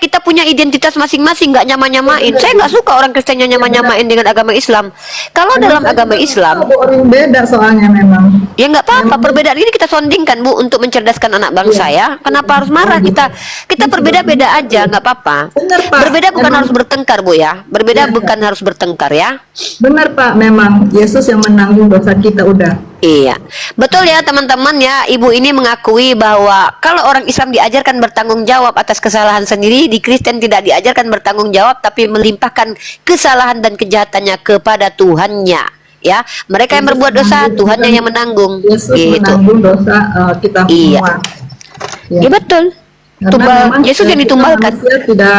kita punya identitas masing-masing, nggak nyama-nyamain. Saya nggak suka orang Kristennya nyama-nyamain dengan agama Islam. Kalau dalam agama Islam, orang beda soalnya memang. ya nggak apa-apa. Perbedaan ini kita sondingkan, Bu, untuk mencerdaskan anak bangsa ya. Kenapa harus marah? Kita berbeda-beda aja, nggak apa-apa. Benar, Pak. Berbeda bukan Memang. harus bertengkar, Bu ya. Berbeda Iya, bukan harus bertengkar ya. Benar Pak, memang Yesus yang menanggung dosa kita udah. Iya, betul ya teman-teman ya. Ibu ini mengakui bahwa kalau orang Islam diajarkan bertanggung jawab atas kesalahan sendiri, di Kristen tidak diajarkan bertanggung jawab, tapi melimpahkan kesalahan dan kejahatannya kepada Tuhannya. Ya, mereka yang Yesus berbuat dosa, menanggung, Tuhannya yang menanggung. Yesus Gitu. menanggung dosa kita Iya. semua. Iya betul. Karena Tumbal memang, Yesus yang kita ditumbalkan. manusia kita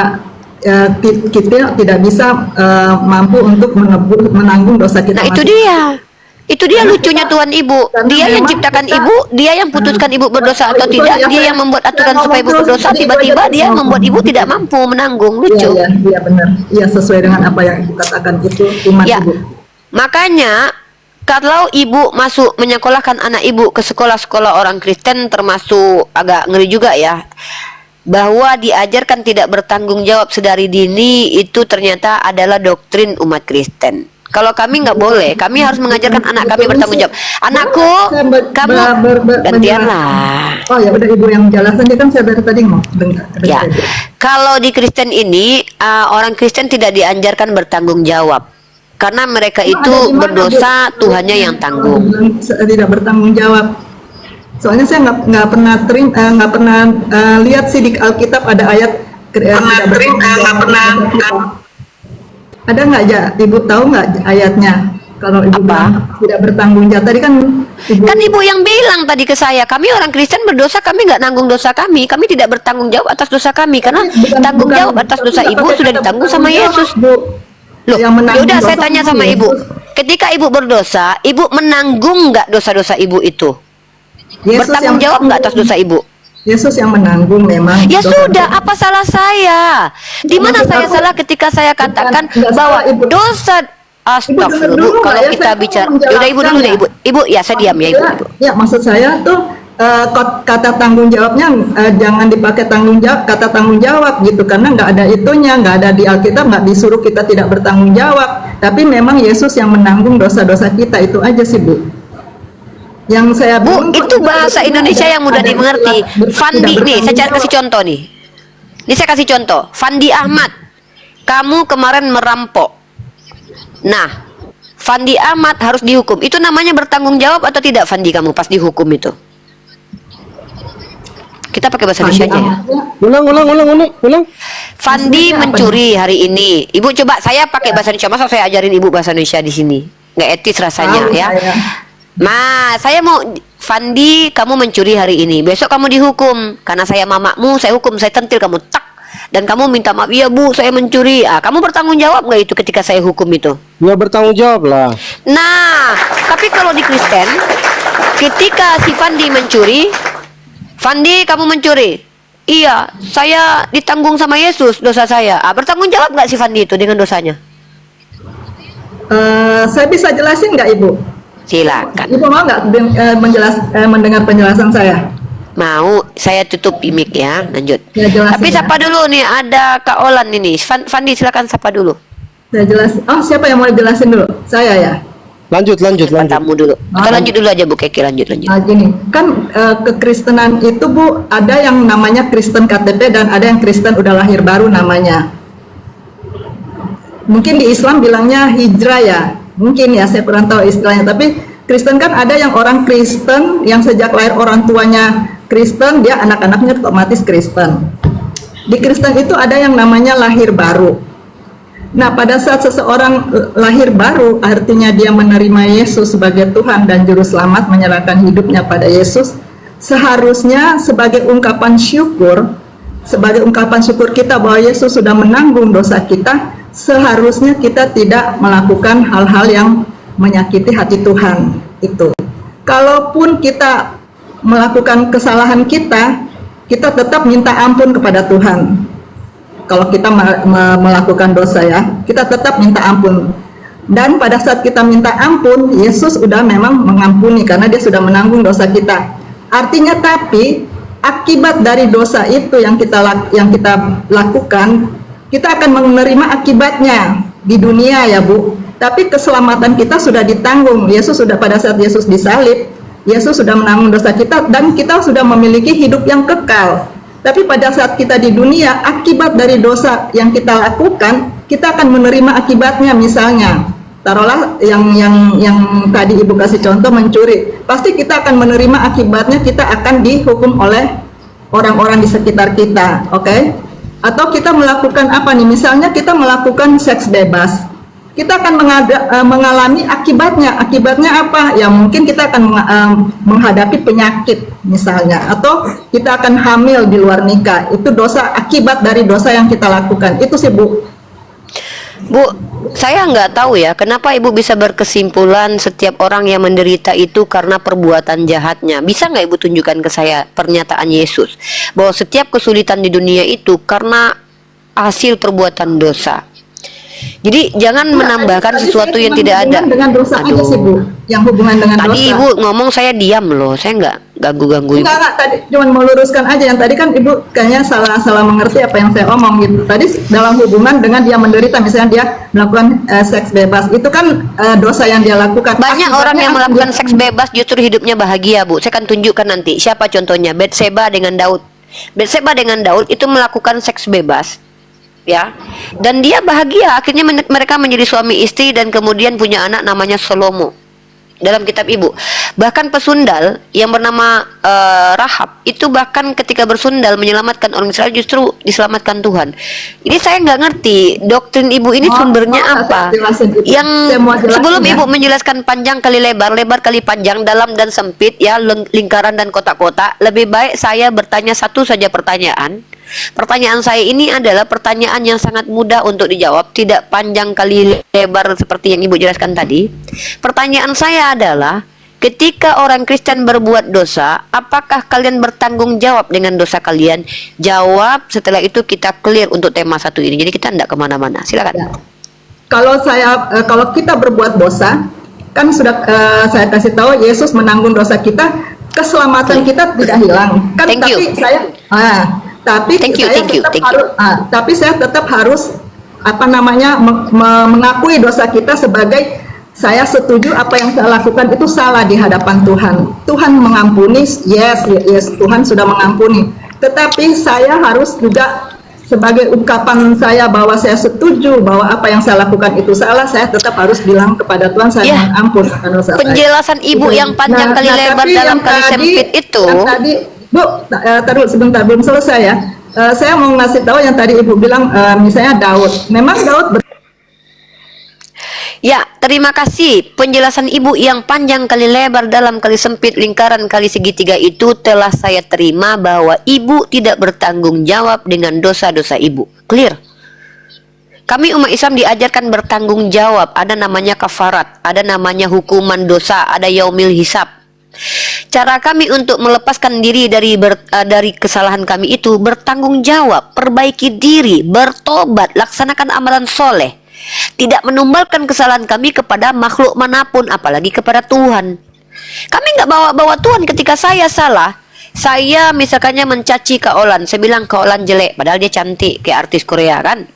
tidak bisa mampu untuk menanggung dosa kita. Nah itu masing-masing. dia. Itu dia Karena lucunya kita- Tuhan Ibu. karena Dia yang memang ciptakan kita- Ibu, dia yang putuskan Ibu berdosa atau Sorry, tidak, ya, dia saya- yang membuat aturan saya supaya Ibu ngomong terus, berdosa, jadi tiba-tiba Ibu aja dia terus membuat Ibu ngomong. tidak mampu menanggung. Lucu. Iya benar. Iya sesuai dengan apa yang Ibu katakan itu iman Ya, Ibu. makanya kalau Ibu masuk menyekolahkan anak Ibu ke sekolah-sekolah orang Kristen, termasuk agak ngeri juga ya, bahwa diajarkan tidak bertanggung jawab sedari dini, itu ternyata adalah doktrin umat Kristen. Kalau kami nggak boleh, kami harus mengajarkan anak kami bertanggung jawab. Anakku, kamu gantianlah. Oh ya udah Ibu yang jelasin, dia kan saya dari tadi mau dengar. Ya, kalau di Kristen ini orang Kristen tidak diajarkan bertanggung jawab, karena mereka itu berdosa, Tuhannya yang tanggung. Tidak bertanggung jawab. Soalnya saya nggak pernah lihat sih di Alkitab ada ayat nggak pernah. Ada nggak ya? Ibu tahu nggak ayatnya? Kalau Ibu Apa? bilang tidak bertanggung jawab tadi kan Ibu. Kan Ibu yang bilang tadi ke saya, kami orang Kristen berdosa, kami nggak nanggung dosa kami tidak bertanggung jawab atas dosa kami, karena tanggung jawab atas dosa Ibu sudah ditanggung sama Yesus. Loh, yaudah saya tanya sama Ibu, ketika Ibu berdosa, Ibu menanggung nggak dosa-dosa Ibu itu? Bertanggung jawab nggak atas dosa Ibu? Yesus yang menanggung memang. Ya dosa- sudah, apa salah saya? Di mana Maksud saya aku, salah ketika saya katakan nggak bahwa salah, Ibu. dosa dengar astagfirullah. dulu, Mbak, Kalau ya, kita saya mau bicara, menjelaskan yaudah Ibu dulu deh ya. Ibu. Ibu ya saya diam ya Ibu. Ibu. Ya maksud saya tuh kata tanggung jawabnya jangan dipakai kata tanggung jawab gitu, karena nggak ada itunya, nggak ada di Alkitab, nggak disuruh kita tidak bertanggung jawab, tapi memang Yesus yang menanggung dosa-dosa kita, itu aja sih Bu. Yang saya Bu, bingung, itu kok bahasa Indonesia yang mudah ada dimengerti. istilah Fandi tidak nih, saya bertanggung kasih jawab. contoh nih. Ini saya kasih contoh. Fandi Ahmad, kamu kemarin merampok. Nah, Fandi Ahmad harus dihukum. Itu namanya bertanggung jawab atau tidak, Fandi, kamu pas dihukum itu? Kita pakai bahasa Indonesia aja ya. Ulang. Fandi Maksudnya apa mencuri hari ini. Ibu coba saya pakai bahasa Indonesia. Masa saya ajarin Ibu bahasa Indonesia di sini? Nggak etis rasanya Tahu ya. saya. Nah, saya mau Fandi, kamu mencuri hari ini. Besok kamu dihukum. Karena saya mamamu, saya hukum, saya tentil kamu tak. Dan kamu minta maaf, iya Bu, saya mencuri. Kamu bertanggung jawab nggak itu ketika saya hukum itu? Ya bertanggung jawab lah. Nah, tapi kalau di Kristen, ketika si Fandi mencuri, Fandi kamu mencuri. Iya, saya ditanggung sama Yesus dosa saya. Bertanggung jawab nggak si Fandi itu dengan dosanya? Saya bisa jelasin nggak Ibu? Silakan. Ibu mau nggak mendengar penjelasan saya? Mau, saya tutup mic ya, lanjut. Ya, jelasin Tapi ya. sapa dulu nih, ada Kak Olan ini. Fandi silakan sapa dulu. Saya jelasin. Oh, siapa yang mau jelasin dulu? Saya ya. Lanjut. Tamu dulu. Atau lanjut dulu aja Bu Keki, lanjut. Nah, gini, kan kekristenan itu Bu, ada yang namanya Kristen KTP dan ada yang Kristen udah lahir baru namanya. Mungkin di Islam bilangnya hijrah ya. Mungkin ya, saya kurang tahu istilahnya. Tapi Kristen kan ada yang orang Kristen yang sejak lahir orang tuanya Kristen, dia anak-anaknya otomatis Kristen. Di Kristen itu ada yang namanya lahir baru. Nah, pada saat seseorang lahir baru, artinya dia menerima Yesus sebagai Tuhan dan Juru Selamat, menyerahkan hidupnya pada Yesus, seharusnya sebagai ungkapan syukur kita bahwa Yesus sudah menanggung dosa kita, seharusnya kita tidak melakukan hal-hal yang menyakiti hati Tuhan itu. Kalaupun kita melakukan kesalahan kita tetap minta ampun kepada Tuhan. Kalau kita melakukan dosa ya, kita tetap minta ampun. Dan pada saat kita minta ampun, Yesus sudah memang mengampuni karena dia sudah menanggung dosa kita. Artinya tapi akibat dari dosa itu yang kita lakukan, kita akan menerima akibatnya di dunia ya Bu. Tapi keselamatan kita sudah ditanggung. Yesus sudah, pada saat Yesus disalib, Yesus sudah menanggung dosa kita dan kita sudah memiliki hidup yang kekal. Tapi pada saat kita di dunia, akibat dari dosa yang kita lakukan, kita akan menerima akibatnya. Misalnya, taruhlah yang tadi Ibu kasih contoh mencuri, pasti kita akan menerima akibatnya. Kita akan dihukum oleh orang-orang di sekitar kita, oke? Atau kita melakukan apa nih? Misalnya kita melakukan seks bebas, kita akan mengalami akibatnya. Akibatnya apa? Ya mungkin kita akan menghadapi penyakit misalnya, atau kita akan hamil di luar nikah. Itu dosa, akibat dari dosa yang kita lakukan. Itu sih Bu. Bu, saya nggak tahu ya kenapa Ibu bisa berkesimpulan setiap orang yang menderita itu karena perbuatan jahatnya. Bisa nggak Ibu tunjukkan ke saya pernyataan Yesus bahwa setiap kesulitan di dunia itu karena hasil perbuatan dosa? Jadi jangan menambahkan sesuatu yang tidak ada. Dengan dosa aja sih Bu, yang hubungan dengan Tadi dosa. Ibu ngomong saya diam loh, saya nggak ganggu-ganggu Ibu. Enggak, tadi cuma meluruskan aja. Yang tadi kan Ibu kayaknya salah mengerti apa yang saya omong gitu. Tadi dalam hubungan dengan dia menderita, misalnya dia melakukan seks bebas, itu kan dosa yang dia lakukan. Banyak Akibatnya orang yang akan melakukan dia- seks bebas justru hidupnya bahagia Bu. Saya akan tunjukkan nanti siapa contohnya. Batseba dengan Daud. Batseba dengan Daud itu melakukan seks bebas, ya, dan dia bahagia. Akhirnya mereka menjadi suami istri dan kemudian punya anak namanya Salomo. Dalam kitab Ibu, bahkan pesundal yang bernama Rahab itu bahkan ketika bersundal menyelamatkan orang Israel justru diselamatkan Tuhan. Ini saya nggak ngerti doktrin Ibu ini sumbernya apa. saya jelasin itu. Yang Saya mau jelasin sebelum ya. Ibu menjelaskan panjang kali lebar, lebar kali panjang, dalam dan sempit, ya, lingkaran dan kotak-kotak, lebih baik saya bertanya satu saja pertanyaan. Pertanyaan saya ini adalah pertanyaan yang sangat mudah untuk dijawab, tidak panjang kali lebar seperti yang Ibu jelaskan tadi. Pertanyaan saya adalah, ketika orang Kristen berbuat dosa, apakah kalian bertanggung jawab dengan dosa kalian? Jawab, setelah itu kita clear untuk tema satu ini. Jadi kita tidak kemana-mana. Silakan. Ya. Kalau kita berbuat dosa, kan sudah saya kasih tahu Yesus menanggung dosa kita, keselamatan kita tidak hilang. Kan Thank you. Thank you, thank you. Tapi saya tetap harus mengakui dosa kita sebagai, saya setuju apa yang saya lakukan itu salah di hadapan Tuhan. Tuhan mengampuni, yes, Tuhan sudah mengampuni. Tetapi saya harus juga sebagai ungkapan saya bahwa saya setuju bahwa apa yang saya lakukan itu salah, saya tetap harus bilang kepada Tuhan, saya Ya. mohon ampun akan dosa saya. Penjelasan Ibu Gitu. yang panjang kali lebar tapi dalam yang kali sempit itu. yang tadi Bu, taruh sebentar, belum selesai ya. Saya mau ngasih tahu yang tadi Ibu bilang, misalnya Daud. Memang Daud Ya, terima kasih. Penjelasan Ibu yang panjang kali lebar dalam kali sempit lingkaran kali segitiga itu telah saya terima bahwa Ibu tidak bertanggung jawab dengan dosa-dosa Ibu. Clear? Kami umat Islam diajarkan bertanggung jawab. Ada namanya kafarat, ada namanya hukuman dosa, ada yaumil hisab. Cara kami untuk melepaskan diri dari kesalahan kami itu bertanggung jawab, perbaiki diri, bertobat, laksanakan amalan soleh, tidak menumbalkan kesalahan kami kepada makhluk manapun, apalagi kepada Tuhan. Kami nggak bawa-bawa Tuhan. Ketika saya salah, saya misalkannya mencaci Kak Olan, saya bilang Kak Olan jelek, padahal dia cantik kayak artis Korea kan.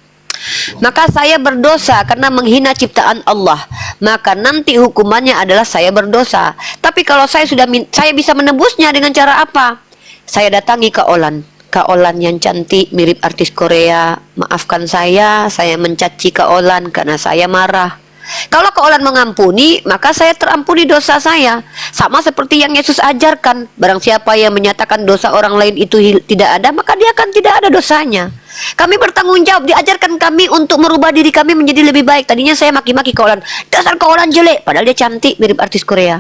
Maka saya berdosa karena menghina ciptaan Allah. Maka nanti hukumannya adalah saya berdosa. Tapi kalau saya saya bisa menebusnya dengan cara apa? Saya datangi Kak Olan. Kak Olan yang cantik mirip artis Korea, maafkan saya mencaci Kak Olan karena saya marah. Kalau Kak Olan mengampuni, maka saya terampuni dosa saya. Sama seperti yang Yesus ajarkan, barang siapa yang menyatakan dosa orang lain itu tidak ada, maka dia akan tidak ada dosanya. Kami bertanggung jawab, diajarkan kami untuk merubah diri kami menjadi lebih baik. Tadinya saya maki-maki Kak Olan, dasar Kak Olan jelek, padahal dia cantik mirip artis Korea.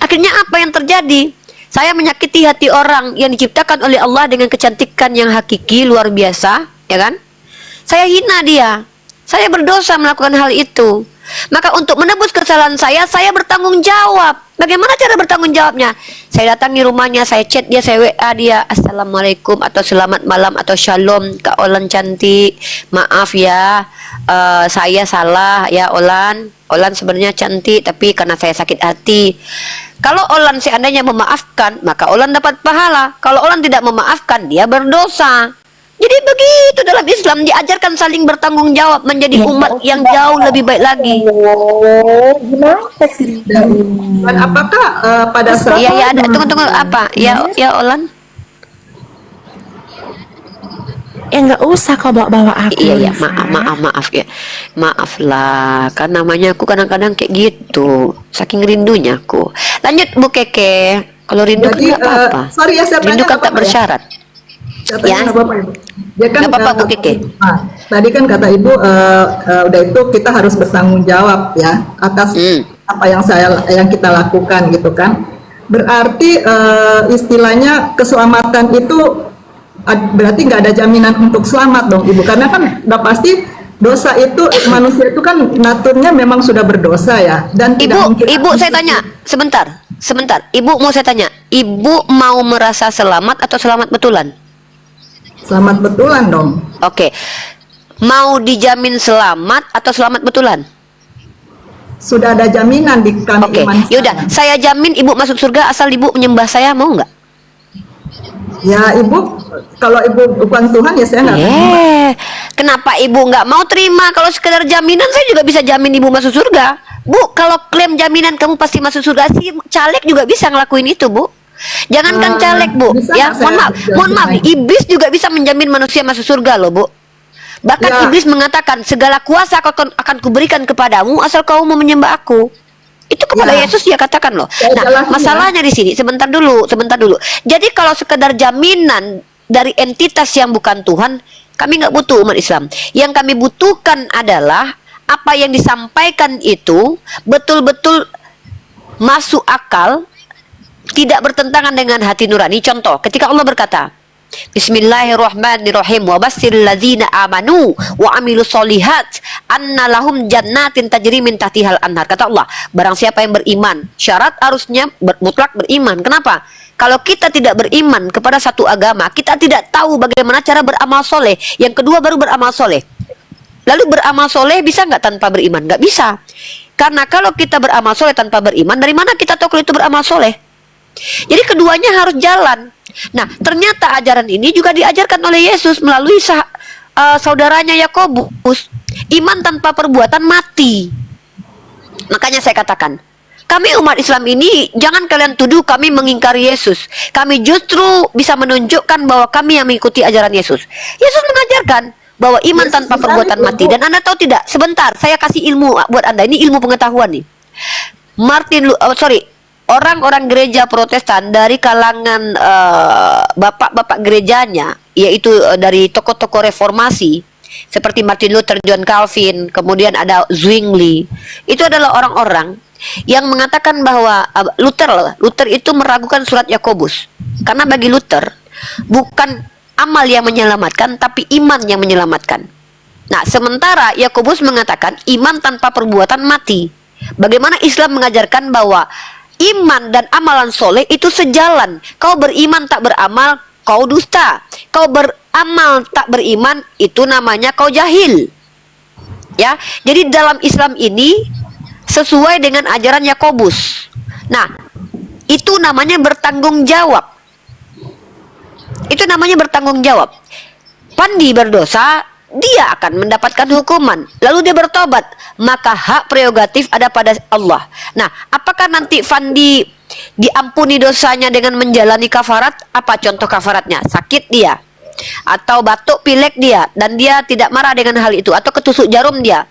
Akhirnya apa yang terjadi? Saya menyakiti hati orang yang diciptakan oleh Allah dengan kecantikan yang hakiki luar biasa, ya kan? Saya hina dia. Saya berdosa melakukan hal itu. Maka untuk menebus kesalahan saya bertanggung jawab. Bagaimana cara bertanggung jawabnya? Saya datangi rumahnya, saya chat dia, saya WA dia, Assalamualaikum atau selamat malam atau Shalom Kak Olan cantik, maaf ya, saya salah ya Olan. Olan sebenarnya cantik, tapi karena saya sakit hati. Kalau Olan seandainya memaafkan, maka Olan dapat pahala. Kalau Olan tidak memaafkan, dia berdosa. Jadi begitu dalam Islam, diajarkan saling bertanggung jawab menjadi umat yang jauh lebih baik lagi. Oh, gimana sih? Dan apakah pada saat Iya, ya ada. Tunggu, apa? Ya Olan. Nggak usah kau bawa aku. Iya, Rifa. maaf ya. Maaf lah, kan namanya aku kadang-kadang kayak gitu. Saking rindunya aku. Lanjut Bu Keke. Kalau rindu kan Jadi, nggak apa-apa. sorry ya, saya Rindu tanya kan nggak tak apa-apa ya? bersyarat. Saya tanya Ya. nggak apa-apa, Ibu. Dia kan Nggak apa-apa, Bu Keke. Tadi kan kata Ibu udah itu kita harus bertanggung jawab ya atas apa yang kita lakukan gitu kan. Berarti istilahnya keselamatan itu berarti nggak ada jaminan untuk selamat dong Ibu, karena kan udah pasti dosa itu manusia itu kan naturnya memang sudah berdosa ya, dan tidak mungkin. Ibu saya tanya sebentar. Ibu mau saya tanya, Ibu mau merasa selamat atau selamat betulan? Selamat betulan dong. Oke. Mau dijamin selamat atau selamat betulan? Sudah ada jaminan di kami Oke, iman yaudah, saya jamin Ibu masuk surga asal Ibu menyembah saya, mau nggak? Ya Ibu, kalau Ibu bukan Tuhan ya saya nggak terima. Kenapa Ibu nggak mau terima? Kalau sekedar jaminan saya juga bisa jamin Ibu masuk surga. Bu, kalau klaim jaminan kamu pasti masuk surga sih, caleg juga bisa ngelakuin itu, Bu. Jangankan caleg, Bu. bisa Ya, nggak saya mohon maaf, jelasin? iblis juga bisa menjamin manusia masuk surga loh, Bu. Bahkan Ya. iblis mengatakan segala kuasa akan kuberikan kepadamu asal kau mau menyembah aku. Itu kepada Ya. Yesus dia katakan loh. Saya Nah, jelasin ya. masalahnya di sini sebentar dulu. Jadi kalau sekedar jaminan dari entitas yang bukan Tuhan, kami nggak butuh umat Islam. Yang kami butuhkan adalah apa yang disampaikan itu betul-betul masuk akal, tidak bertentangan dengan hati nurani. Contoh, ketika Allah berkata, Bismillahirrahmanirrahim, wa basyiril ladzina amanu wa amilus solihat anna lahum jannatin tajri min tahtihal anhar. Kata Allah, barang siapa yang beriman, syarat harusnya mutlak beriman. Kenapa? Kalau kita tidak beriman kepada satu agama, kita tidak tahu bagaimana cara beramal soleh. Yang kedua baru beramal soleh. Lalu beramal soleh bisa nggak tanpa beriman? Nggak bisa. Karena kalau kita beramal soleh tanpa beriman, dari mana kita tahu kalau itu beramal soleh? Jadi keduanya harus jalan. Nah, ternyata ajaran ini juga diajarkan oleh Yesus melalui saudaranya Yakobus. Iman tanpa perbuatan mati. Makanya saya katakan, kami umat Islam ini jangan kalian tuduh kami mengingkari Yesus. Kami justru bisa menunjukkan bahwa kami yang mengikuti ajaran Yesus. Yesus mengajarkan bahwa iman Yesus tanpa bisa perbuatan itu, mati. Bu. Dan Anda tahu tidak? Sebentar, saya kasih ilmu buat Anda. Ini ilmu pengetahuan nih. Orang-orang gereja Protestan dari kalangan bapak-bapak gerejanya, yaitu dari tokoh-tokoh reformasi seperti Martin Luther, John Calvin, kemudian ada Zwingli. Itu adalah orang-orang yang mengatakan bahwa Luther itu meragukan surat Yakobus. Karena bagi Luther bukan amal yang menyelamatkan, tapi iman yang menyelamatkan. Nah, sementara Yakobus mengatakan iman tanpa perbuatan mati. Bagaimana Islam mengajarkan bahwa iman dan amalan soleh itu sejalan. Kau beriman tak beramal, kau dusta. Kau beramal tak beriman, itu namanya kau jahil. Ya, jadi dalam Islam ini sesuai dengan ajaran Yakobus. Nah, itu namanya bertanggung jawab. Itu namanya bertanggung jawab. Pandi berdosa, dia akan mendapatkan hukuman. Lalu dia bertobat, maka hak prerogatif ada pada Allah. Nah, apakah nanti Fandi diampuni dosanya dengan menjalani kafarat? Apa contoh kafaratnya? Sakit dia, atau batuk pilek dia, dan dia tidak marah dengan hal itu, atau ketusuk jarum dia,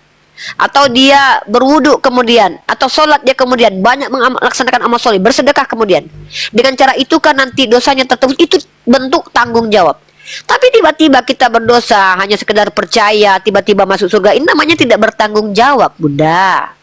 atau dia berwudu kemudian, atau sholat dia kemudian banyak melaksanakan amal soleh, bersedekah kemudian. Dengan cara itu kan nanti dosanya tertebus. Itu bentuk tanggung jawab. Tapi tiba-tiba kita berdosa hanya sekedar percaya tiba-tiba masuk surga, ini namanya tidak bertanggung jawab, Bunda.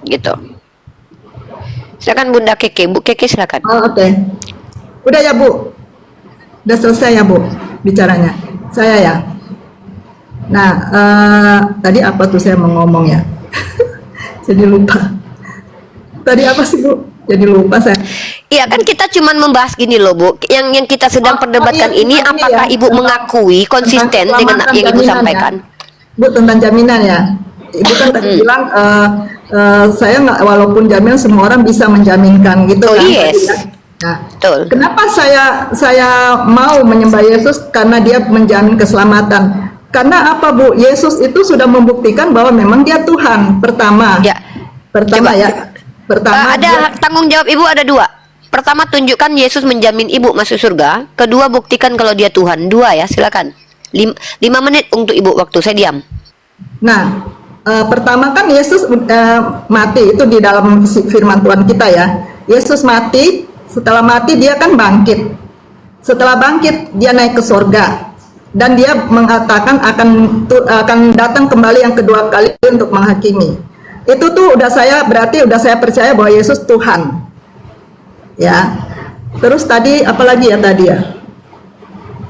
Gitu. Silakan Bunda Keke. Bu Keke silakan. Oh, oke. Udah ya Bu, udah selesai ya Bu bicaranya. Saya ya. Nah, tadi apa tuh saya mau ngomong ya? Jadi lupa. Tadi apa sih Bu? Jadi lupa saya. Iya kan kita cuman membahas gini loh Bu. Yang kita sedang perdebatkan iya, ini tentang apakah ya, Ibu mengakui konsisten tentang dengan keselamatan yang Ibu jaminan sampaikan? Ya. Bu, tentang jaminan ya. Ibu kan tadi bilang saya nggak, walaupun jaminan semua orang bisa menjaminkan gitu Oh, kan. yes. Tadi ya. Nah, Betul. kenapa saya mau menyembah Yesus? Karena dia menjamin keselamatan. Karena apa Bu? Yesus itu sudah membuktikan bahwa memang dia Tuhan. Pertama, Ya. pertama Coba. ya, pertama Ada tanggung jawab Ibu ada dua. Pertama, tunjukkan Yesus menjamin Ibu masuk surga. Kedua, buktikan kalau dia Tuhan. Dua ya, silakan. 5 menit untuk Ibu waktu, saya diam. Nah, pertama kan Yesus mati, itu di dalam firman Tuhan kita ya. Yesus mati, setelah mati dia kan bangkit. Setelah bangkit dia naik ke sorga. Dan dia mengatakan akan datang kembali yang kedua kali untuk menghakimi. Itu tuh berarti udah saya percaya bahwa Yesus Tuhan. Ya. Terus tadi apalagi ya tadi ya?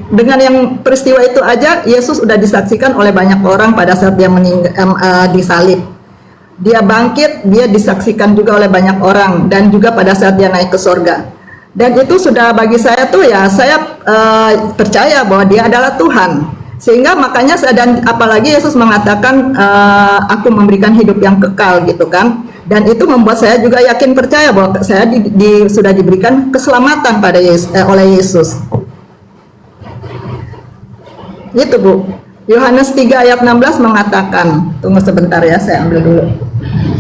Dengan yang peristiwa itu aja Yesus udah disaksikan oleh banyak orang pada saat dia disalib. Dia bangkit, dia disaksikan juga oleh banyak orang dan juga pada saat dia naik ke sorga. Dan itu sudah bagi saya tuh ya saya percaya bahwa dia adalah Tuhan. Sehingga makanya dan apalagi Yesus mengatakan aku memberikan hidup yang kekal gitu kan. Dan itu membuat saya juga yakin percaya bahwa saya sudah diberikan keselamatan oleh Yesus. Itu Bu. Yohanes 3 ayat 16 mengatakan, tunggu sebentar ya, saya ambil dulu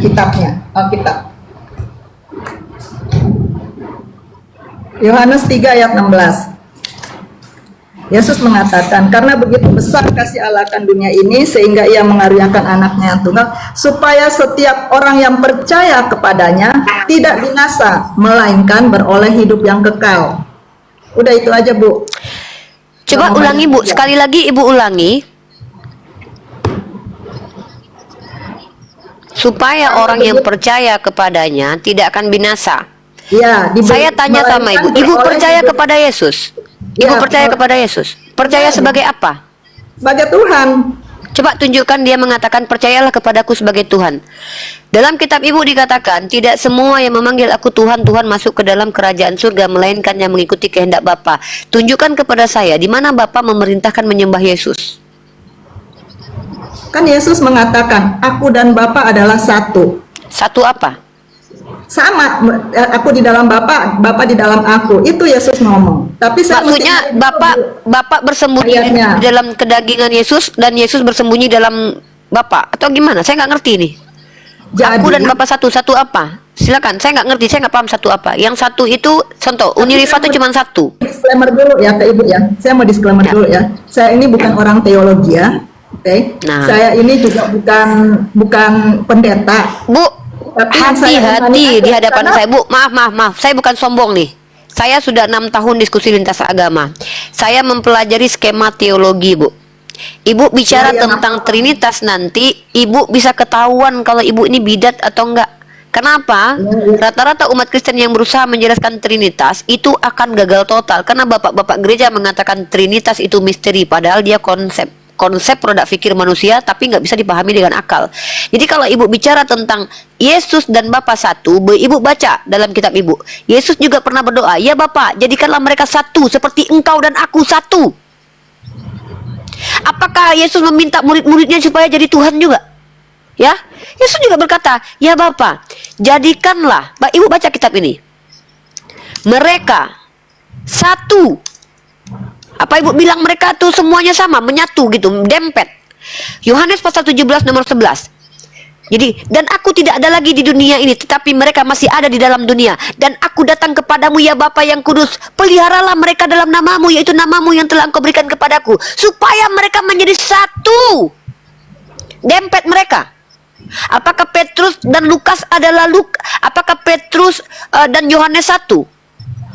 kitabnya. Alkitab. Yohanes 3 ayat 16. Yesus mengatakan, karena begitu besar kasih Allah akan dunia ini sehingga ia mengaruniakan anaknya yang tunggal supaya setiap orang yang percaya kepadanya tidak binasa melainkan beroleh hidup yang kekal. Udah itu aja Bu. Coba ulangi Bu, sekali lagi Ibu ulangi. Supaya orang yang percaya kepadanya tidak akan binasa. Ya, Saya tanya sama Ibu, Ibu percaya kepada Yesus? Ibu Ya, percaya kepada Yesus? Percaya sebagai apa? sebagai Tuhan. Coba tunjukkan dia mengatakan percayalah kepadaku sebagai Tuhan. Dalam kitab Ibu dikatakan tidak semua yang memanggil aku Tuhan, Tuhan masuk ke dalam kerajaan surga, melainkan yang mengikuti kehendak Bapa. Tunjukkan kepada saya di mana Bapa memerintahkan menyembah Yesus. Kan Yesus mengatakan, aku dan Bapa adalah satu. Satu apa? Sama, aku di dalam Bapa, Bapa di dalam aku. Itu Yesus ngomong. Tapi saya Maksudnya Bapak bersembunyi ayatnya. di dalam kedagingan Yesus dan Yesus bersembunyi dalam Bapak atau gimana? Saya nggak ngerti nih. Jadi, Aku dan Bapak satu apa? Silakan, saya nggak ngerti, saya nggak paham satu apa. Yang satu itu contoh, Unirifa itu cuma satu. disclaimer dulu ya ke Ibu ya. Saya mau disclaimer Ya. dulu ya. Saya ini bukan orang teologi ya. Oke. Nah. Saya ini juga bukan pendeta. Bu, Tapi yang saya hati-hati imani di aja, hadapan karena- saya. Bu, maaf. Saya bukan sombong nih. Saya sudah 6 tahun diskusi lintas agama. Saya mempelajari skema teologi, Bu. Ibu bicara Ya, tentang Trinitas nanti, Ibu bisa ketahuan kalau Ibu ini bidat atau enggak. Kenapa? Ya. Rata-rata umat Kristen yang berusaha menjelaskan Trinitas itu akan gagal total karena bapak-bapak gereja mengatakan Trinitas itu misteri, padahal dia konsep produk fikir manusia tapi nggak bisa dipahami dengan akal. Jadi kalau Ibu bicara tentang Yesus dan Bapa satu, Ibu baca dalam kitab Ibu. Yesus juga pernah berdoa, ya Bapa, jadikanlah mereka satu seperti Engkau dan aku satu. Apakah Yesus meminta murid-muridnya supaya jadi Tuhan juga? Ya, Yesus juga berkata, ya Bapa, jadikanlah, Ibu baca kitab ini, mereka satu. Apa Ibu bilang mereka tuh semuanya sama, menyatu gitu, dempet. Yohanes pasal 17 nomor 11. Jadi, dan aku tidak ada lagi di dunia ini, tetapi mereka masih ada di dalam dunia. Dan aku datang kepadamu ya Bapa yang kudus, peliharalah mereka dalam namamu, yaitu namamu yang telah engkau berikan kepadaku, supaya mereka menjadi satu. Dempet mereka. Apakah Petrus dan Lukas adalah apakah Petrus dan Yohanes satu?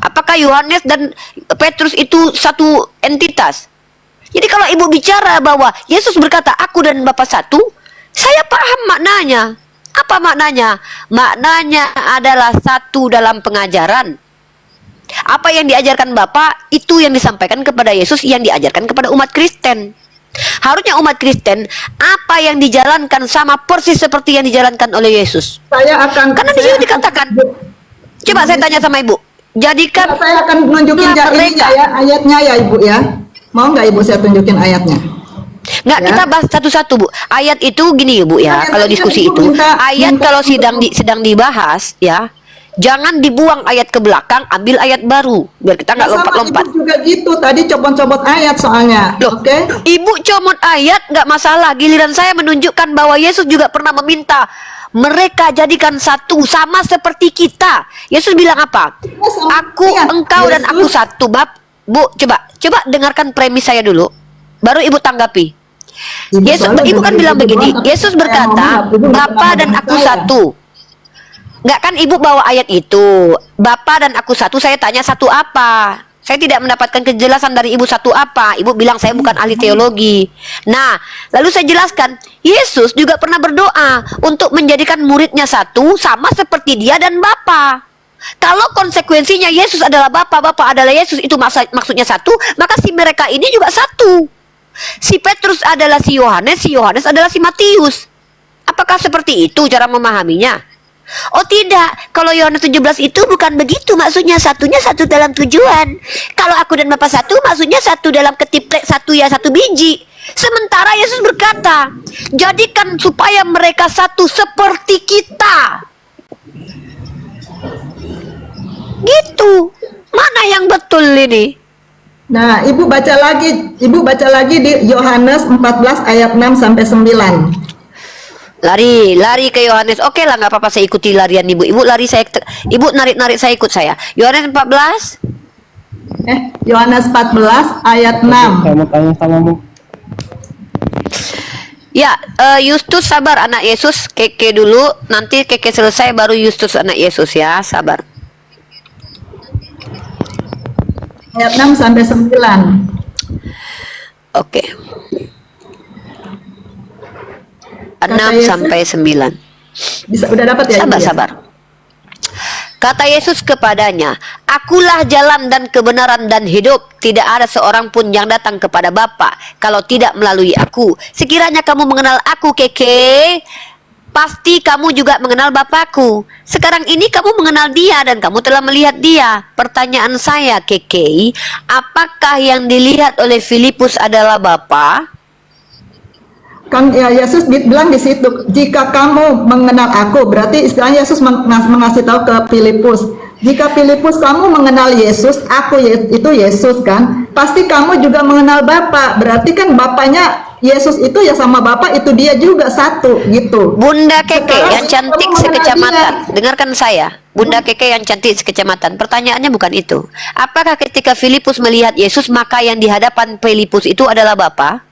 Apakah Yohanes dan Petrus itu satu entitas? Jadi kalau Ibu bicara bahwa Yesus berkata aku dan Bapa satu, saya paham maknanya. Apa maknanya? Maknanya adalah satu dalam pengajaran. Apa yang diajarkan Bapa itu yang disampaikan kepada Yesus, yang diajarkan kepada umat Kristen. Harusnya umat Kristen apa yang dijalankan sama persis seperti yang dijalankan oleh Yesus. Saya akan Karena di sini dikatakan Coba saya tanya sama Ibu. Jadikan Saya akan nunjukin mereka. ininya ya, ayatnya ya Ibu ya. Mau nggak Ibu saya tunjukin ayatnya? Nggak, Ya. kita bahas satu-satu, Bu. Ayat itu gini, Bu ya. Nah, Kalau yang diskusi tadi Ibu itu, ayat minta kalau untuk- sedang dibahas, ya, jangan dibuang ayat ke belakang, ambil ayat baru, biar kita nggak Sama lompat-lompat. Ibu juga gitu, tadi copot-copot ayat soalnya. Loh, Oke? Ibu comot ayat nggak masalah. Giliran saya menunjukkan bahwa Yesus juga pernah meminta mereka jadikan satu sama seperti kita. Yesus bilang apa? Aku, engkau dan aku satu. Bu, coba dengarkan premis saya dulu. Baru Ibu tanggapi. Ibu kan bilang begini. Yesus berkata, Bapa dan aku satu. Nggak kan Ibu bawa ayat itu. Bapa dan aku satu. Saya tanya satu apa? Saya tidak mendapatkan kejelasan dari Ibu satu apa. Ibu bilang saya bukan ahli teologi. Nah, lalu saya jelaskan, Yesus juga pernah berdoa untuk menjadikan muridnya satu sama seperti dia dan Bapa. Kalau konsekuensinya Yesus adalah Bapa, Bapa adalah Yesus, itu maksudnya satu, maka si mereka ini juga satu. Si Petrus adalah si Yohanes adalah si Matius. Apakah seperti itu cara memahaminya? Oh tidak, kalau Yohanes 17 itu bukan begitu, maksudnya satunya satu dalam tujuan. Kalau aku dan Bapak satu, maksudnya satu dalam ketiplek, satu ya satu biji. Sementara Yesus berkata, jadikan supaya mereka satu seperti kita. Gitu. Mana yang betul ini? Nah, Ibu baca lagi di Yohanes 14 ayat 6 sampai 9. Lari ke Yohanes. Oke lah, nggak apa-apa, saya ikuti larian Ibu. Ibu narik saya ikut saya. Yohanes 14. Yohanes 14 ayat 6. Kamu tanya sama Bu. Ya, Yustus sabar anak Yesus, Keke dulu, nanti Keke selesai baru Yustus anak Yesus ya, sabar. Ayat 6 sampai 9. Oke. 6 Yesus- sampai 9. Udah dapat ya? Ibu, ya? Sabar. Kata Yesus kepadanya, Akulah jalan dan kebenaran dan hidup. Tidak ada seorang pun yang datang kepada Bapa kalau tidak melalui aku. Sekiranya kamu mengenal aku, Keke, pasti kamu juga mengenal Bapakku. Sekarang ini kamu mengenal dia dan kamu telah melihat dia. Pertanyaan saya, Keke, apakah yang dilihat oleh Filipus adalah Bapa? Kan ya Yesus bilang di situ, jika kamu mengenal aku, berarti istilahnya Yesus mengasih tahu ke Filipus, jika Filipus kamu mengenal Yesus, aku itu Yesus kan, pasti kamu juga mengenal Bapa. Berarti kan Bapaknya Yesus itu ya sama Bapa itu dia juga satu gitu. Bunda Keke Sekarang yang cantik kamu mengenal sekecamatan. dia. Dengarkan saya. Bunda Keke yang cantik sekecamatan. Pertanyaannya bukan itu. Apakah ketika Filipus melihat Yesus, maka yang di hadapan Filipus itu adalah Bapa?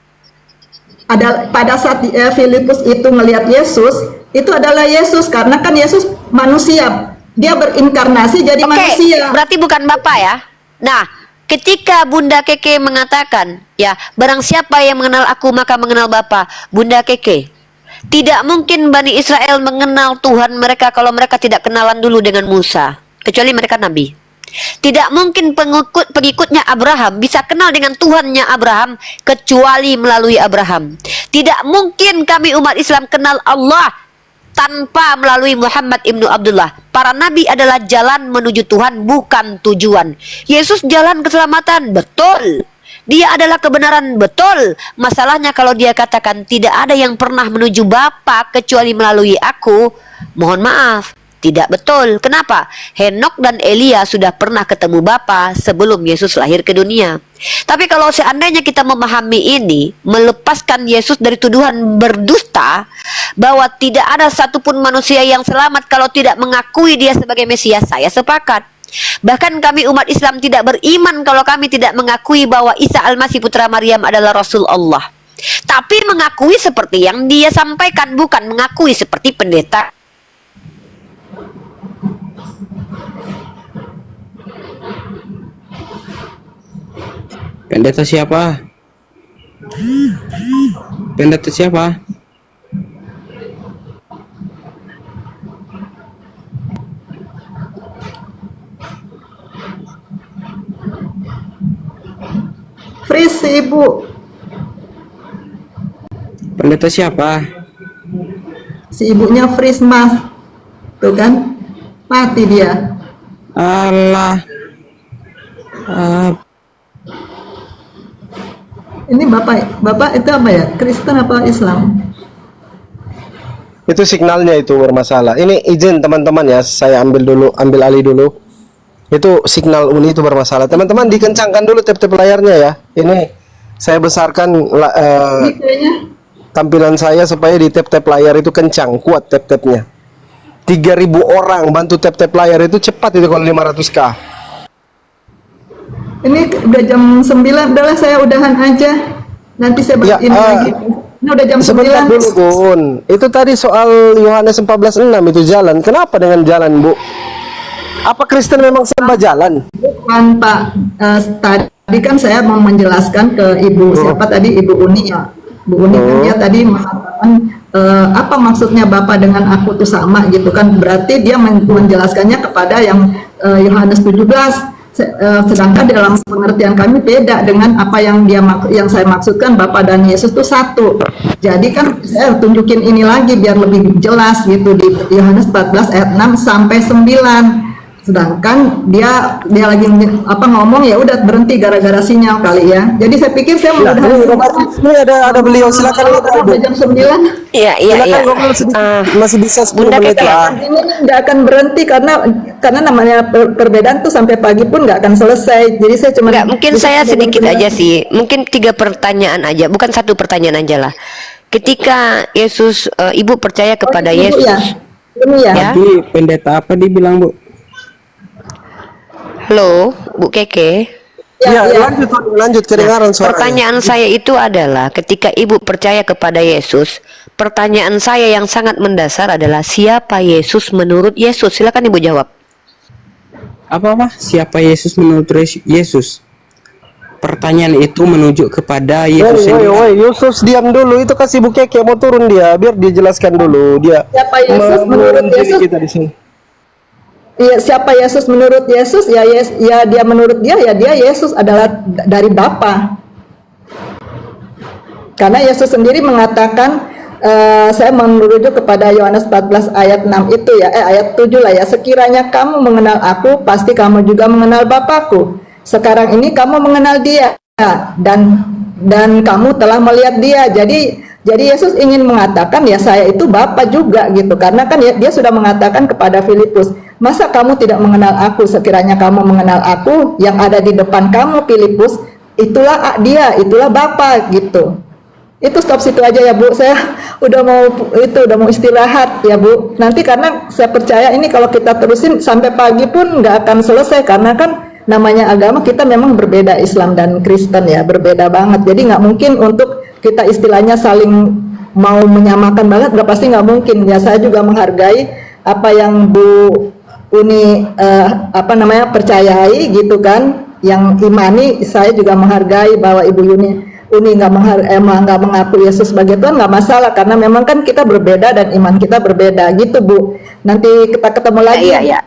Pada saat Filipus itu melihat Yesus, itu adalah Yesus karena kan Yesus manusia, dia berinkarnasi jadi Oke, manusia. berarti bukan Bapa ya. Nah, ketika Bunda Keke mengatakan, ya, barang siapa yang mengenal aku maka mengenal Bapa. Bunda Keke, tidak mungkin Bani Israel mengenal Tuhan mereka kalau mereka tidak kenalan dulu dengan Musa, kecuali mereka nabi. Tidak mungkin pengikutnya Abraham bisa kenal dengan Tuhannya Abraham kecuali melalui Abraham. Tidak mungkin kami umat Islam kenal Allah tanpa melalui Muhammad ibnu Abdullah. Para nabi adalah jalan menuju Tuhan, bukan tujuan. Yesus jalan keselamatan, betul. Dia adalah kebenaran, betul. Masalahnya kalau dia katakan tidak ada yang pernah menuju Bapa kecuali melalui aku, mohon maaf, tidak betul. Kenapa? Henok dan Elia sudah pernah ketemu Bapa sebelum Yesus lahir ke dunia. Tapi kalau seandainya kita memahami ini, melepaskan Yesus dari tuduhan berdusta, bahwa tidak ada satupun manusia yang selamat kalau tidak mengakui dia sebagai Mesias, saya sepakat. Bahkan kami umat Islam tidak beriman kalau kami tidak mengakui bahwa Isa Al-Masih putra Maryam adalah Rasul Allah. Tapi mengakui seperti yang dia sampaikan, bukan mengakui seperti pendeta. Pendeta siapa? Pendeta siapa? Freeze Ibu. Pendeta siapa? Si ibunya freeze mas. Tuh kan? Mati dia. Alah. Ah, Ini Bapak itu apa ya? Kristen apa Islam? Itu signalnya itu bermasalah. Ini izin teman-teman ya, saya ambil alih dulu. Itu signal Uni itu bermasalah. Teman-teman dikencangkan dulu tap-tap layarnya ya. Ini saya besarkan Ini kayaknya tampilan saya supaya di tap-tap layar itu kencang, kuat tap-tapnya. 3.000 orang bantu tap-tap layar itu cepat itu kalau 500k. ini udah jam 9, udahlah saya udahan aja. Nanti saya Ya, ini lagi. Ini udah jam Sebentar 9. dulu Bun. Itu tadi soal Yohanes 14:6 itu jalan. Kenapa dengan jalan, Bu? Apa Kristen memang sembah jalan? Bukan Pak, tadi kan saya mau menjelaskan ke Ibu siapa tadi, Ibu Uni ya. Bu Uni kan dia tadi mengatakan apa maksudnya Bapak dengan aku tuh sama gitu kan. Berarti dia menjelaskannya kepada yang Yohanes 17. Sedangkan dalam pengertian kami beda dengan apa yang yang saya maksudkan, Bapa dan Yesus itu satu. Jadi kan saya tunjukin ini lagi biar lebih jelas gitu di Yohanes 14 ayat 6 sampai 9. Sedangkan dia lagi ngomong ya udah berhenti gara-gara sinyal kali ya. Jadi saya pikir saya Ya, ini ada beliau, silakan. udah jam 9. Iya, iya, iya. Silakan ngobrol sedikit. Masih bisa 10 Bunda menit Keke. lah. Ini nggak akan berhenti karena namanya perbedaan tuh sampai pagi pun nggak akan selesai. Jadi saya cuma Enggak, mungkin saya sedikit aja sih. Mungkin 3 pertanyaan aja, bukan 1 pertanyaan aja lah. Ketika Yesus, Ibu percaya kepada Yesus. Ya. Ini ya. Ya. Tadi pendeta apa dibilang, Bu? Halo, Bu Keke. Ya, ya. lanjut kedengaran suaranya. Pertanyaan saya itu adalah ketika Ibu percaya kepada Yesus, pertanyaan saya yang sangat mendasar adalah siapa Yesus menurut Yesus? Silakan Ibu jawab. Apa? Siapa Yesus menurut Yesus? Pertanyaan itu menuju kepada Yesus sendiri. Woi, Yesus diam dulu. Itu kasih Bu Keke mau turun dia, biar dia jelaskan dulu. Dia Siapa Yesus menurut diri Yesus? kita di sini. Iya, siapa Yesus menurut Yesus? Ya, ya dia menurut dia ya dia Yesus adalah dari Bapa. Karena Yesus sendiri mengatakan saya merujuk kepada Yohanes 14 ayat 6 itu ya, ayat 7 lah ya. Sekiranya kamu mengenal aku, pasti kamu juga mengenal Bapakku. Sekarang ini kamu mengenal dia dan kamu telah melihat dia. Jadi Yesus ingin mengatakan ya saya itu Bapa juga gitu. Karena kan dia sudah mengatakan kepada Filipus, masa kamu tidak mengenal aku? Sekiranya kamu mengenal aku, yang ada di depan kamu Filipus, itulah dia, itulah Bapa gitu. Itu stop situ aja ya Bu. Saya udah mau istirahat ya Bu. Nanti karena saya percaya ini kalau kita terusin sampai pagi pun nggak akan selesai karena kan namanya agama kita memang berbeda, Islam dan Kristen ya, berbeda banget. Jadi nggak mungkin untuk kita istilahnya saling mau menyamakan banget, nggak, pasti nggak mungkin ya. Saya juga menghargai apa yang Bu Uni percayai gitu kan, yang imani. Saya juga menghargai bahwa Ibu Uni nggak mengaku Yesus sebagai Tuhan, nggak masalah karena memang kan kita berbeda dan iman kita berbeda gitu Bu. Nanti kita ketemu lagi Ya.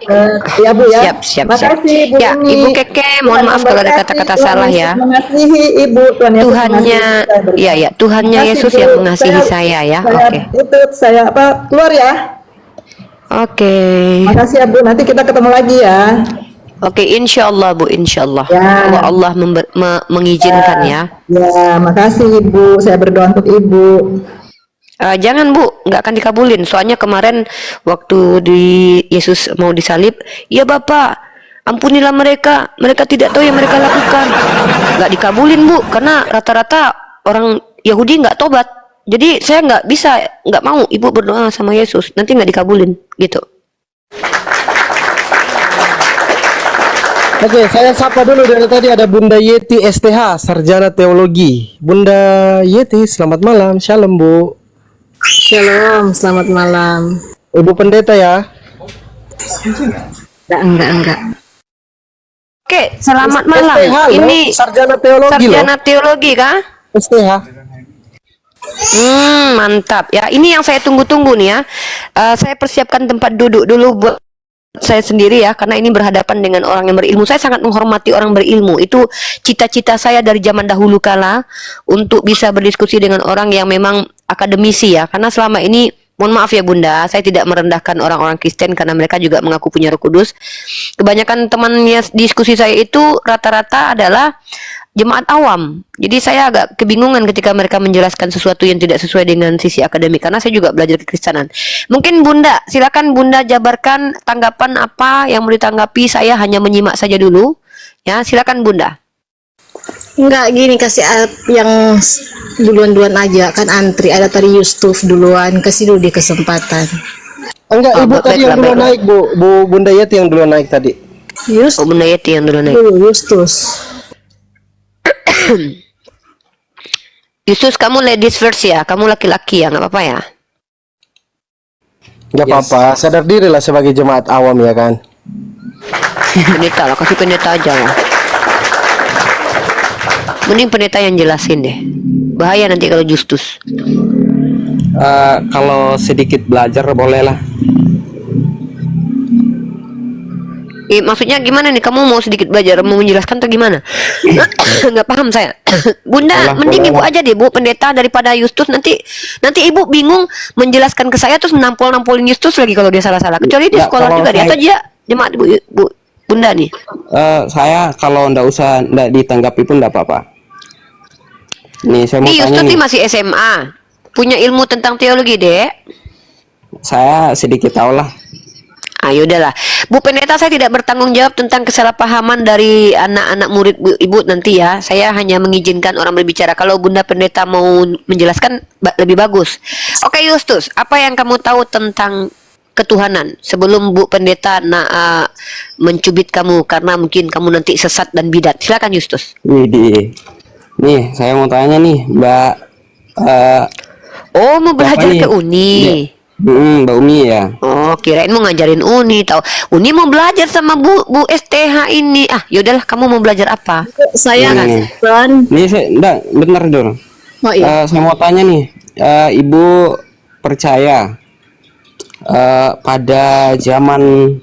ya Bu ya. Siap. Makasih Bu Ya, Uni. Ibu Keke, mohon maaf kalau ada kata-kata salah ya. Mengasihi Ibu, Tuhan Yesus Tuhannya, mengasihi. Tuhannya Makasih, Yesus Bu. yang mengasihi saya ya. Oke. Saya keluar ya. Oke. Makasih ya Bu. Nanti kita ketemu lagi ya. Oke, insya Allah Bu, insya Allah. Ya. Kalau Allah mengizinkan ya. Ya, makasih Ibu. Saya berdoa untuk Ibu. Jangan Bu, nggak akan dikabulin. Soalnya kemarin waktu Yesus mau disalib, ya Bapak, ampunilah mereka tidak tahu yang mereka lakukan. Nggak dikabulin Bu, karena rata-rata orang Yahudi nggak tobat. Jadi saya nggak mau Ibu berdoa sama Yesus, nanti nggak dikabulin gitu. Oke, saya sapa dulu dari tadi ada Bunda Yeti STH, Sarjana Teologi. Bunda Yeti, selamat malam. Shalom, Bu. Shalom, selamat malam. Ibu pendeta ya. Enggak. Oke, selamat malam. STH, loh. Ini Sarjana Teologi sarjana teologi kah? STH. Mantap ya. Ini yang saya tunggu-tunggu nih ya. Saya persiapkan tempat duduk dulu buat saya sendiri ya, karena ini berhadapan dengan orang yang berilmu. Saya sangat menghormati orang berilmu. Itu cita-cita saya dari zaman dahulu kala, untuk bisa berdiskusi dengan orang yang memang akademisi ya. Karena selama ini Mohon maaf ya Bunda, saya tidak merendahkan orang-orang Kristen karena mereka juga mengaku punya Roh Kudus. Kebanyakan temannya diskusi saya itu rata-rata adalah jemaat awam. Jadi saya agak kebingungan ketika mereka menjelaskan sesuatu yang tidak sesuai dengan sisi akademik, karena saya juga belajar kekristenan. Mungkin Bunda, silakan Bunda jabarkan tanggapan apa yang mau ditanggapi. Saya hanya menyimak saja dulu. Ya, silakan Bunda. Enggak gini, kasih yang duluan-duluan aja kan, antri ada tadi Yusuf duluan, kasih dulu dia kesempatan. Enggak, Ibu tadi yang duluan naik, Bunda Yeti yang duluan naik tadi. Yusuf Oh, Bunda Yeti yang dulu naik. dulu, Yustus. Yesus, kamu ladies first ya, kamu laki-laki ya, nggak apa-apa ya. Nggak apa-apa, sadar diri lah sebagai jemaat awam ya kan. Pendeta lah, kasih pendeta aja lah. Mending pendeta yang jelasin deh. Bahaya nanti kalau Justus. Kalau sedikit belajar bolehlah. Maksudnya gimana nih? Kamu mau sedikit belajar, mau menjelaskan atau gimana? Nggak paham saya. Bunda, mending ibu aja deh, Bu, pendeta daripada Justus. Nanti Ibu bingung menjelaskan ke saya terus nampol-nampolin Justus lagi kalau dia salah-salah. Kecuali dia Nggak, sekolah kalau juga dia, saya- atau dia jemaat Bunda nih. Saya kalau ndak ditanggapi pun ndak apa-apa. Nih saya mau Nih tanya Justus nih. nih masih SMA, punya ilmu tentang teologi, Dek. Saya sedikit tahu lah. Ayo udahlah, Bu Pendeta, saya tidak bertanggung jawab tentang kesalahpahaman dari anak-anak murid Ibu nanti ya. Saya hanya mengizinkan orang berbicara. Kalau Bunda Pendeta mau menjelaskan lebih bagus. Oke Justus, apa yang kamu tahu tentang ketuhanan sebelum Bu Pendeta mencubit kamu karena mungkin kamu nanti sesat dan bidat. Silakan Justus. Nih saya mau tanya nih, Mbak. Oh, mau belajar nih? ke Uni. Mbak Umi ya. Oh, kirain mau ngajarin Uni, tahu. Uni mau belajar sama Bu STH ini. Ah, yaudahlah, kamu mau belajar apa? Saya Nih. kan. Nih saya bentar dulu. Oh iya. Saya mau tanya nih, Ibu percaya pada zaman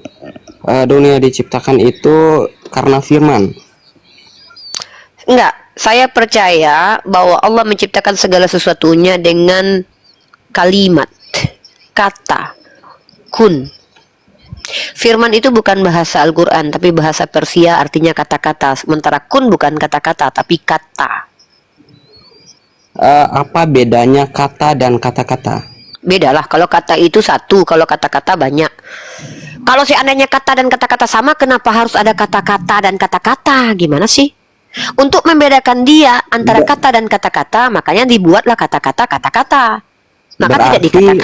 dunia diciptakan itu karena firman? Enggak, saya percaya bahwa Allah menciptakan segala sesuatunya dengan kalimat, kata, kun. Firman itu bukan bahasa Al-Quran, tapi bahasa Persia, artinya kata-kata. Sementara kun bukan kata-kata, tapi kata. Apa bedanya kata dan kata-kata? Beda lah, kalau kata itu satu, kalau kata-kata banyak. Kalau seandainya kata dan kata-kata sama, kenapa harus ada kata-kata dan kata-kata? Gimana sih? Untuk membedakan dia antara kata dan kata-kata, makanya dibuatlah kata-kata, kata-kata. Maka tidak dikatakan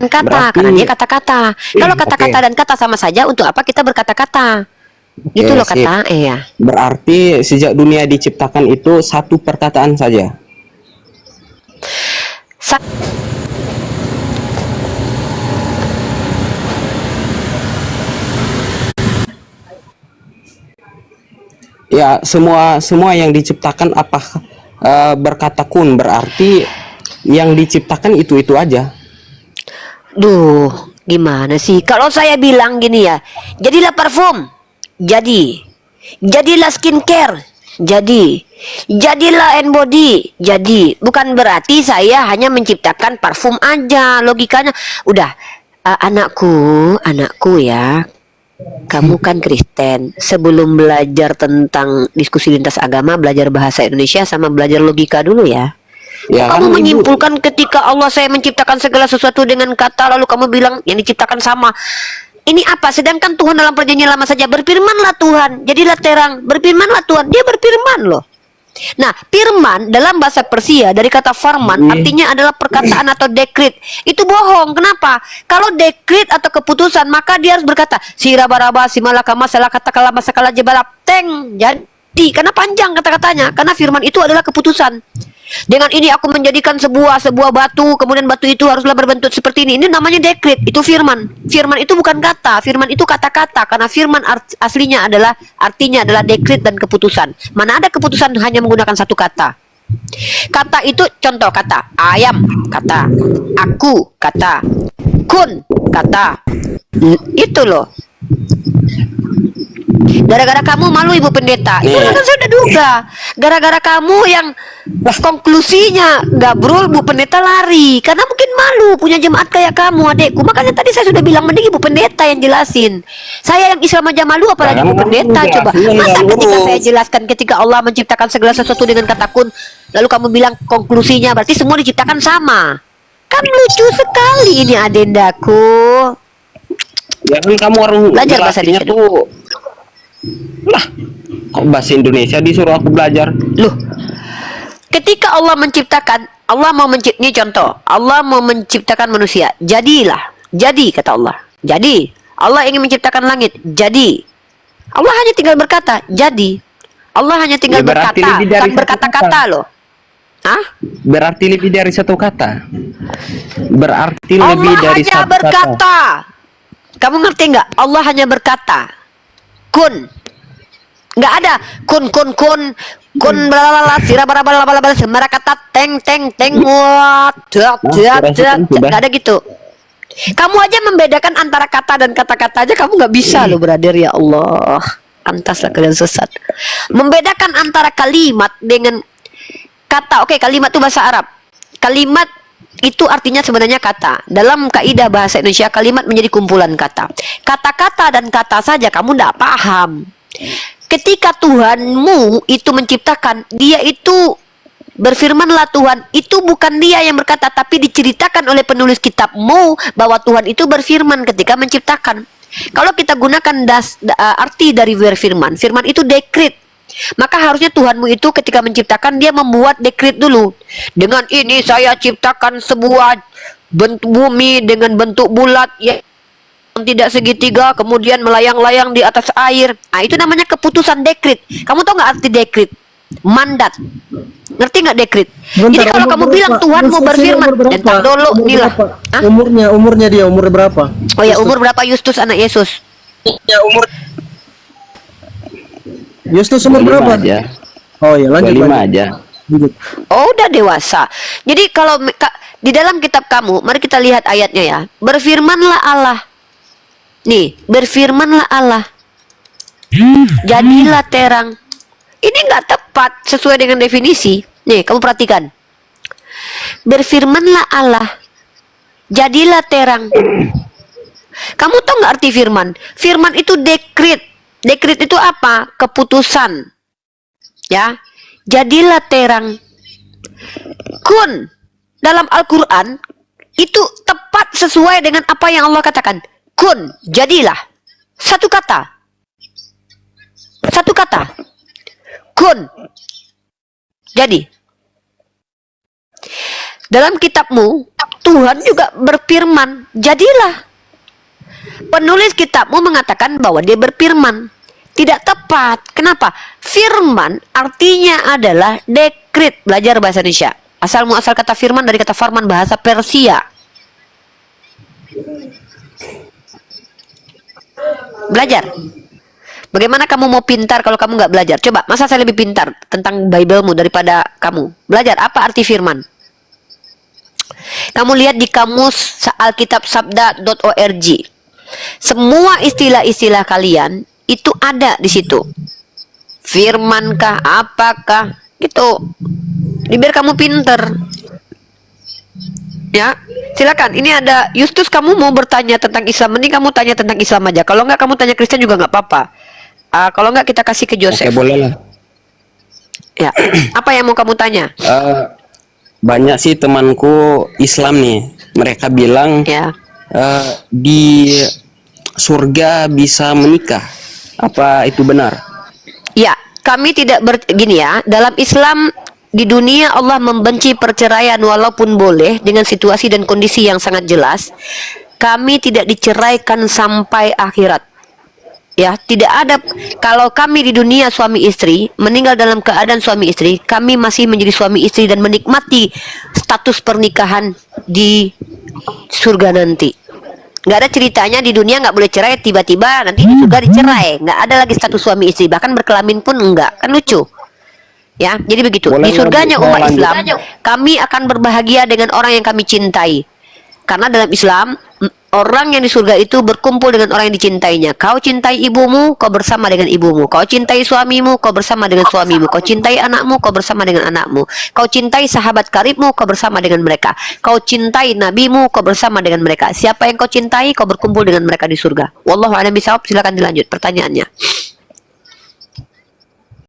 kata, karena dia kata-kata. Kalau kata-kata dan kata sama saja, untuk apa kita berkata-kata? Gitu loh sip. kata, ya. Berarti sejak dunia diciptakan itu satu perkataan saja. Ya, semua yang diciptakan apa berkata kun, berarti yang diciptakan itu aja. Duh, gimana sih? Kalau saya bilang gini ya, jadilah parfum, jadilah skincare, jadilah hand body, jadi. Bukan berarti saya hanya menciptakan parfum aja. Logikanya, udah, anakku ya. Kamu kan Kristen. Sebelum belajar tentang diskusi lintas agama, belajar bahasa Indonesia sama belajar logika dulu ya. Ya, Kamu kan, menyimpulkan ketika Allah saya menciptakan segala sesuatu dengan kata, lalu kamu bilang yang diciptakan sama. Ini apa? Sedangkan Tuhan dalam perjanjian lama saja berfirmanlah Tuhan, jadilah terang. Berfirmanlah Tuhan, dia berfirman loh. Nah, firman dalam bahasa Persia dari kata farman artinya adalah perkataan atau dekret. Itu bohong. Kenapa? Kalau dekret atau keputusan, maka dia harus berkata sirabaraba simalakama salah kata kalama sakala jebalap teng. Jadi karena panjang kata-katanya, karena firman itu adalah keputusan. Dengan ini aku menjadikan sebuah batu, kemudian batu itu haruslah berbentuk seperti ini. Ini namanya dekret, itu firman. Firman itu bukan kata, firman itu kata-kata. Karena firman aslinya adalah, artinya adalah dekret dan keputusan. Mana ada keputusan hanya menggunakan satu kata. Kata itu contoh kata, ayam, kata, aku, kata, kun, kata. Itu loh. Gara-gara kamu malu Ibu Pendeta. Itu kan saya udah duga. Gara-gara kamu yang konklusinya gabrul, Bu Pendeta lari. Karena mungkin makin malu punya jemaat kayak kamu, adekku. Makanya tadi saya sudah bilang mending ibu pendeta yang jelasin. Saya yang Islam aja malu, apalagi ibu pendeta. Coba, masa ketika saya jelaskan ketika Allah menciptakan segala sesuatu dengan kata kun, lalu kamu bilang konklusinya berarti semua diciptakan sama. Kan lucu sekali ini adendaku. Ya kan kamu orang Belajar bahasa jelasinnya Indonesia. tuh. Lah, kok bahasa Indonesia disuruh aku belajar? Loh, ketika Allah menciptakan, Allah mau ini contoh, Allah mau menciptakan manusia. Jadilah, jadi kata Allah. Jadi, Allah ingin menciptakan langit. Jadi, Allah hanya tinggal berkata, jadi. Allah hanya tinggal Ya, berarti berkata, lebih dari bukan satu berkata-kata kata. loh. Hah? Berarti lebih dari satu kata. Berarti lebih Allah dari hanya satu kata. berkata. Kamu ngerti nggak? Allah hanya berkata. Kun. Nggak ada kun blalala sira bala semara kata teng wat dak nggak ada gitu. Kamu aja membedakan antara kata dan kata-kata aja kamu nggak bisa loh, brother, ya Allah. Pantaslah kalian sesat. Membedakan antara kalimat dengan kata. Oke, kalimat itu bahasa Arab. Kalimat itu artinya sebenarnya kata. Dalam kaidah bahasa Indonesia, kalimat menjadi kumpulan kata. Kata-kata dan kata saja kamu tidak paham. Ketika Tuhanmu itu menciptakan, dia itu berfirmanlah Tuhan, itu bukan dia yang berkata, tapi diceritakan oleh penulis kitabmu bahwa Tuhan itu berfirman ketika menciptakan. Kalau kita gunakan arti dari berfirman, firman itu dekret. Maka harusnya Tuhanmu itu ketika menciptakan dia membuat dekret dulu. Dengan ini saya ciptakan sebuah bentuk bumi dengan bentuk bulat yang tidak segitiga, kemudian melayang-layang di atas air. Nah, itu namanya keputusan dekret. Kamu tahu nggak arti dekret? Mandat. Ngerti nggak dekret? Jadi kalau kamu bilang Tuhan mau berfirman, entar dulu inilah. Hah? Umurnya dia umur berapa? Oh ya, umur berapa Yustus anak Yesus? Justus umur 25 berapa? aja. Oh ya, lanjut 25 lanjut. aja. Lanjut. Oh, udah dewasa. Jadi kalau di dalam kitab kamu, mari kita lihat ayatnya ya. Berfirmanlah Allah. Nih, berfirmanlah Allah. Jadilah terang. Ini nggak tepat sesuai dengan definisi. Nih, kamu perhatikan. Berfirmanlah Allah. Jadilah terang. Kamu tahu nggak arti firman? Firman itu dekret. Dekret itu apa? Keputusan. Ya. Jadilah terang. Kun dalam Al-Qur'an itu tepat sesuai dengan apa yang Allah katakan. Kun, jadilah. Satu kata. Satu kata. Kun. Jadi. Dalam kitabmu, Tuhan juga berfirman, jadilah. Penulis kitabmu mengatakan bahwa dia berfirman. Tidak tepat. Kenapa? Firman artinya adalah dekret. Belajar bahasa Indonesia. Asal muasal kata firman dari kata farman bahasa Persia. Belajar. Bagaimana kamu mau pintar kalau kamu nggak belajar? Coba, masa saya lebih pintar tentang Bible-mu daripada kamu? Belajar, apa arti firman? Kamu lihat di kamus alkitabsabda.org. Semua istilah-istilah kalian itu ada di situ. Firmankah, apakah, gitu. Biar kamu pinter. Ya, silakan. Ini ada Justus, kamu mau bertanya tentang Islam, mending kamu tanya tentang Islam aja. Kalau nggak kamu tanya Kristen juga nggak apa-apa. Kalau nggak kita kasih ke Joseph. Oke, boleh lah. Ya, apa yang mau kamu tanya? Banyak sih temanku Islam nih. Mereka bilang Ya, di surga bisa menikah. Apa itu benar? ya, kami tidak gini ya. Dalam Islam di dunia Allah membenci perceraian walaupun boleh dengan situasi dan kondisi yang sangat jelas. Kami tidak diceraikan sampai akhirat. Ya, tidak ada. Kalau kami di dunia suami istri meninggal dalam keadaan suami istri, kami masih menjadi suami istri dan menikmati status pernikahan di surga nanti. Nggak ada ceritanya di dunia nggak boleh cerai, tiba-tiba nanti di surga dicerai. Nggak ada lagi status suami istri, bahkan berkelamin pun enggak. Kan lucu. Ya, jadi begitu. Boleh Di surganya nggak, umat lanjut. Islam, kami akan berbahagia dengan orang yang kami cintai. Karena dalam Islam orang yang di surga itu berkumpul dengan orang yang dicintainya. Kau cintai ibumu, kau bersama dengan ibumu. Kau cintai suamimu, kau bersama dengan suamimu. Kau cintai anakmu, kau bersama dengan anakmu. Kau cintai sahabat karibmu, kau bersama dengan mereka. Kau cintai nabimu, kau bersama dengan mereka. Siapa yang kau cintai, kau berkumpul dengan mereka di surga. Wallahu a'lam bishawab. Silakan dilanjut pertanyaannya.